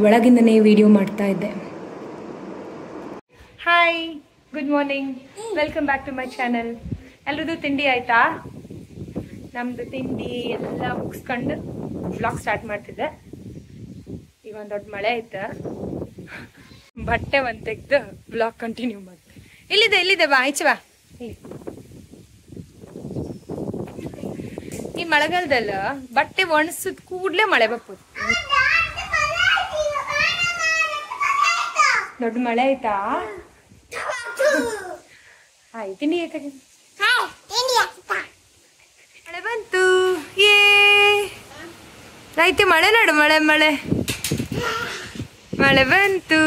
ಒಳಗಿಂದನೇ video ಮಾಡ್ತಾ ಇದ್ದೆ. Hi, good morning, welcome back to my channel. ಎಲ್ರದ್ದು ತಿಂಡಿ ಆಯ್ತಾ? ನಮ್ದು ತಿಂಡಿ ಎಲ್ಲ ಮುಗಿಸ್ಕೊಂಡು ಬ್ಲಾಗ್ ಸ್ಟಾರ್ಟ್ ಮಾಡ್ತಿದ್ದೆ. ಈಗ ಒಂದು ದೊಡ್ಡ ಮಳೆ ಆಯ್ತಾ, ಬಟ್ಟೆ ಒಂದು ತೆಗೆದು ಬ್ಲಾಗ್ ಕಂಟಿನ್ಯೂ ಮಾಡ್ತೆ. ಇಲ್ಲಿದೆ ಬಾ, ಆಯ್ತು ಬಾ. ಈ ಮಳೆಗಾಲದಲ್ಲ ಬಟ್ಟೆ ಒಣಸಿದ ಕೂಡ್ಲೆ ಮಳೆ ಬಪ್ಪದು. ದೊಡ್ಡ ಮಳೆ ಆಯ್ತಾ? ಆಯ್ತು, ತಿಂಡಿ ಆಯ್ತಾ? ಮಳೆ ಬಂತು. ಏ ಆಯ್ತು, ಮಳೆ ನೋಡು, ಮಳೆ ಮಳೆ ಮಳೆ ಬಂತು.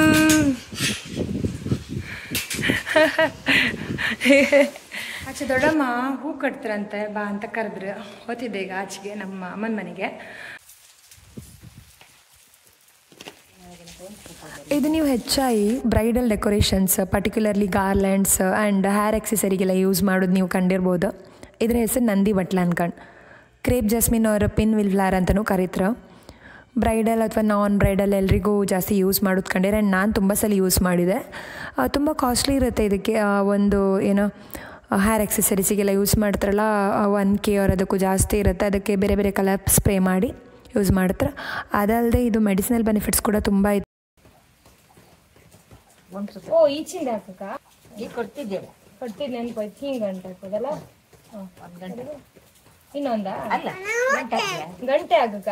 ಆಚೆ ದೊಡ್ಡಮ್ಮ ಹೂ ಕಟ್ತಾರಂತೆ, ಬಾ ಅಂತ ಕರೆದ್ರು. ಹೋಗ್ತಿದ್ದೆ ಈಗ ಆಚೆಗೆ ನಮ್ಮ ಅಮ್ಮನ ಮನೆಗೆ. ಇದು ನೀವು ಹೆಚ್ಚಾಗಿ bridal decorations, particularly garlands and hair ಎಕ್ಸೆಸರಿಗೆಲ್ಲ ಯೂಸ್ ಮಾಡೋದು ನೀವು ಕಂಡಿರ್ಬೋದು. ಇದ್ರ ಹೆಸರು ನಂದಿ ಬಟ್ಲ ಅನ್ಕೊಂಡು. ಕ್ರೇಪ್ ಜಾಸ್ಮಿನ್ ಅವರ ಪಿನ್ ವಿಲ್ ಫ್ಲವರ್ ಅಂತಲೂ ಕರೀತಾರೆ. ಬ್ರೈಡಲ್ ಅಥವಾ ನಾನ್ ಬ್ರೈಡಲ್ ಎಲ್ರಿಗೂ ಜಾಸ್ತಿ ಯೂಸ್ ಮಾಡೋದು ಕಂಡಿರೆ. ಆ್ಯಂಡ್ ನಾನು ತುಂಬ ಸಲ ಯೂಸ್ ಮಾಡಿದೆ. ತುಂಬ ಕಾಸ್ಟ್ಲಿ ಇರುತ್ತೆ ಇದಕ್ಕೆ. ಒಂದು ಏನೋ ಹೇರ್ ಎಕ್ಸೆಸರೀಸಿಗೆಲ್ಲ ಯೂಸ್ ಮಾಡ್ತಾರಲ್ಲ, 1K ಅದಕ್ಕೂ ಜಾಸ್ತಿ ಇರುತ್ತೆ. ಅದಕ್ಕೆ ಬೇರೆ ಬೇರೆ ಕಲರ್ ಸ್ಪ್ರೇ ಮಾಡಿ ಯೂಸ್ ಮಾಡ್ತಾರೆ. ಅದಲ್ಲದೆ ಇದು ಮೆಡಿಸಿನಲ್ ಬೆನಿಫಿಟ್ಸ್ ಕೂಡ ತುಂಬ ಇದೆ. ಓ, ಈಚಿಂದ ಹಾಕಕ್ಕ ಈಗ ಕೊಡ್ತಿದ್ದೆ ನೆನ್ಪಾಯ್ತು. ಹಿಂಗೆ ಗಂಟೆ ಹಾಕೋದಲ್ಲ, ಇನ್ನೊಂದ ಗಂಟೆ ಹಾಕಕ್ಕ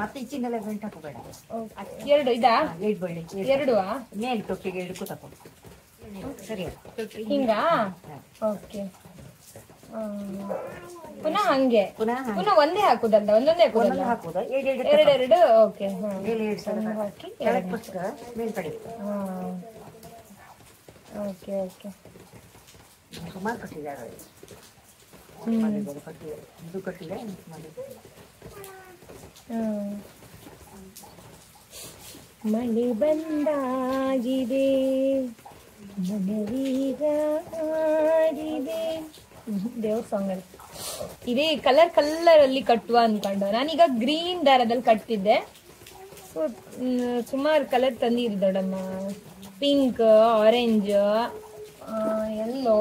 ಮತ್ತೆ ಈಚಿಂದೆಲ್ಲ ಗಂಟೆ ಹಾಕೋಬೇಡ. ಎರಡು ಇದಾ? ಎರಡು ಮೇಲ್ ತೊಟ್ಟಿಗೆ ಹಿಡ್ಕೊ ತಕೊಂಡು ಸರಿ ಹಿಂಗ. ಓಕೆ, ಪುನಃ ಹಂಗೆ ಪುನಃ ಒಂದೇ ಹಾಕುದಲ್ಲ, ಒಂದೊಂದೇ ಹಾಕುದಲ್ಲ, ಎರಡೆರಡು. ಓಕೆ, ಹಾಕಿ ಮೇಲ್ಪಡೆ. ಓಕೆ ಓಕೆ, ಸುಮಾರು ಕಟ್ಟಿದ್ದಾರೆ. ಇದು ಕಟ್ಟಿದೆ. ಮಳೆ ಬಂದಾಗಿದೆ, ಮನವೀಗ ಆಡಿದೆ. ದೇವ್ರ ಸಾಂಗ್ ಅಲ್ಲಿ ಇದೇ ಕಲರ್ ಅಲ್ಲಿ ಕಟ್ಟುವ ಅನ್ಕೊಂಡು ನಾನೀಗ ಗ್ರೀನ್ ದಾರದಲ್ಲಿ ಕಟ್ತಿದ್ದೆ. ಸೊ ಸುಮಾರು ಕಲರ್ ತಂದಿರಿ ದೊಡ್ಡಮ್ಮ. Pink, orange, yellow.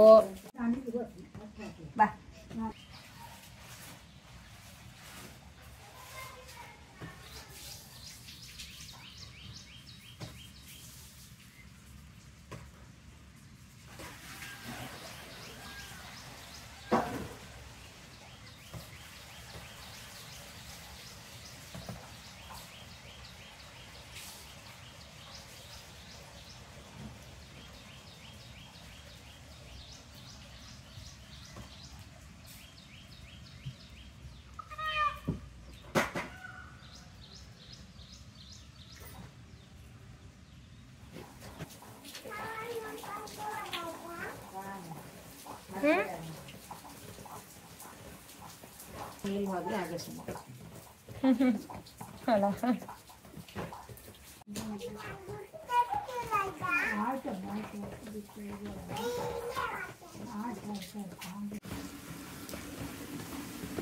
ಬಾ, ಅಲ್ಲ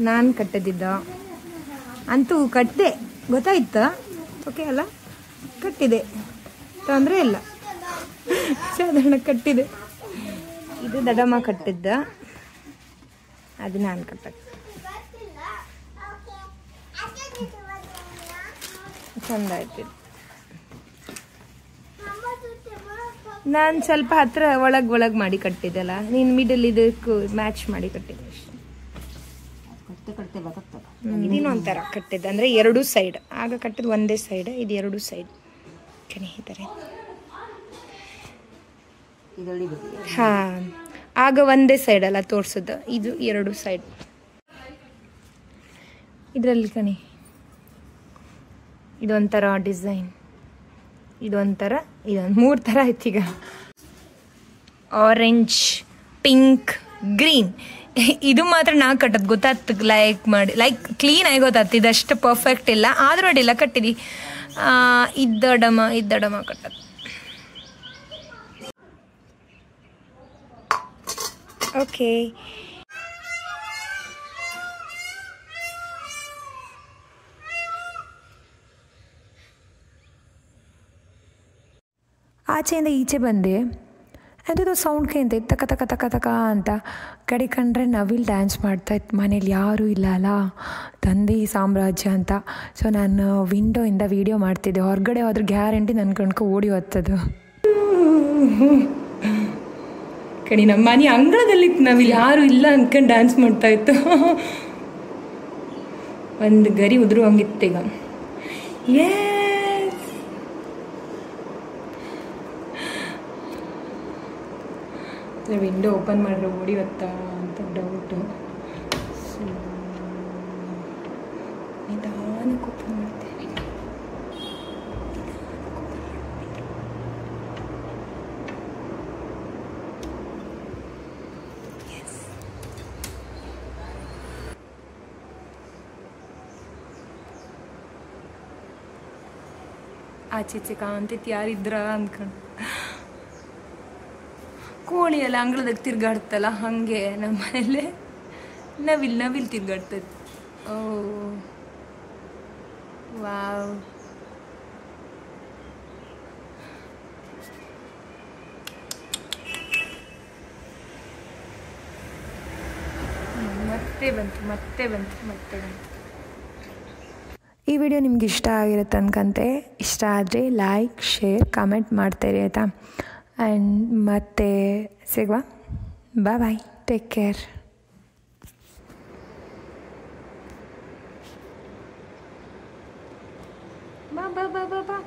ನಾನು ಕಟ್ಟದಿದ್ದ ಅಂತೂ ಕಟ್ಟಿದೆ, ಗೊತ್ತಾಯ್ತ? ಓಕೆ ಅಲ್ಲ, ಕಟ್ಟಿದೆ, ತೊಂದರೆ ಇಲ್ಲ, ಸಾಧಾರಣ ಕಟ್ಟಿದೆ. ಇದು ದೊಡ್ಡಮ್ಮ ಕಟ್ಟಿದ್ದ, ಅದು ನಾನು ಕಟ್ಟಕ್ಕೆ ಚಂದ ಆಯ್ತು. ನಾನು ಸ್ವಲ್ಪ ಹತ್ರ ಒಳಗ್ ಮಾಡಿ ಕಟ್ಟಿದ್ದೆಲ್ಲ, ನೀನು ಮಿಡಲ್ ಇದಕ್ಕೂ ಮ್ಯಾಚ್ ಮಾಡಿ ಕಟ್ಟಿದ್ದೆ. ಇನ್ನೊಂಥರ ಕಟ್ಟಿದ್ದೆ, ಅಂದರೆ ಎರಡೂ ಸೈಡ್. ಆಗ ಕಟ್ಟಿದ್ದು ಒಂದೇ ಸೈಡ್, ಇದು ಎರಡೂ ಸೈಡ್. ಈ ಥರ. ಹಾಂ, ಆಗ ಒಂದೇ ಸೈಡ್ ಅಲ್ಲ ತೋರಿಸೋದು, ಇದು ಎರಡು ಸೈಡ್. ಇದರಲ್ಲಿ ಕಣಿ ಇದೊಂಥರ ಡಿಸೈನ್, ಇದೊಂಥರ, ಇದೊಂದು 3 ಥರ ಆಯ್ತು ಈಗ. Orange, pink, green. ಇದು ಮಾತ್ರ ನಾ ಕಟ್ಟದ್ ಗೊತ್ತಾಗ್ತ, ಲೈಕ್ ಕ್ಲೀನ್ ಆಗಿ ಗೊತ್ತಾಗ್ತು. ಇದಷ್ಟು ಪರ್ಫೆಕ್ಟ್ ಇಲ್ಲ, ಆದ್ರೂ ಅಡ್ಡಿಲ್ಲ ಕಟ್ಟಿದಿ. ಇದ್ದಡಮ ಕಟ್ಟದ್. ಓಕೆ, ಆಚೆಯಿಂದ ಈಚೆ ಬಂದೆ, ಅದು ಸೌಂಡ್ ಕೇಂತ ತಕ ತಕ ತಕ ತಕ ಅಂತ. ಕಡೆ ಕಂಡ್ರೆ ನವಿಲ್ ಡ್ಯಾನ್ಸ್ ಮಾಡ್ತಾಯಿತ್ತು. ಮನೇಲಿ ಯಾರೂ ಇಲ್ಲ ಅಲ್ಲ, ತಂದೆ ಸಾಮ್ರಾಜ್ಯ ಅಂತ. ಸೊ ನಾನು ವಿಂಡೋಯಿಂದ ವೀಡಿಯೋ ಮಾಡ್ತಿದ್ದೆ. ಹೊರಗಡೆ ಹೋದ್ರೆ ಗ್ಯಾರಂಟಿ ನನ್ನ ಕಣ್ಕೊ ಓಡಿ ಹೋಗ್ತದು. ಕಡೆ ನಮ್ಮ ಮನೆ ಅಂಗಳದಲ್ಲಿತ್ತು ನವಿಲ್, ಯಾರೂ ಇಲ್ಲ ಅಂದ್ಕೊಂಡು ಡ್ಯಾನ್ಸ್ ಮಾಡ್ತಾಯಿತ್ತು. ಒಂದು ಗರಿ ಉದುರು ಹಂಗಿತ್ತು ಈಗ. ವಿಂಡೋ ಓಪನ್ ಮಾಡಿದ್ರೆ ಓಡಿ ಹೊತ್ತಾ ಅಂತ ಡೌಟು. ಸೊ ನಿಧಾನಕ್ಕೆ ಓಪನ್ ಮಾಡ್ತೇನೆ. ಆಚೆ ಕಾಂತಿತ್ತು ಯಾರಿದ್ರ ಅಂದ್ಕೊಂಡು. ಕೋಳಿ ಎಲ್ಲ ಅಂಗಳದಾಗ ತಿರ್ಗಾಡ್ತಲ್ಲ, ಹಾಗೆ ನಮ್ಮ ಮನೇಲೆ ನವಿಲ್ ತಿರ್ಗಾಡ್ತದೆ. ಓ ವಾವ್. ಮತ್ತೆ ಬಂತು. ಈ ವಿಡಿಯೋ ನಿಮ್ಗೆ ಇಷ್ಟ ಆಗಿರುತ್ತೆ ಅನ್ಕಂತೆ. ಇಷ್ಟ ಆದರೆ ಲೈಕ್, ಶೇರ್, ಕಮೆಂಟ್ ಮಾಡ್ತೀರಿ ಆಯಿತಾ. ಆ್ಯಂಡ್ ಮತ್ತೆ ಸಿಗುವ. ಬಾಯ್, ಟೇಕ್ ಕೇರ್. ಬಾ.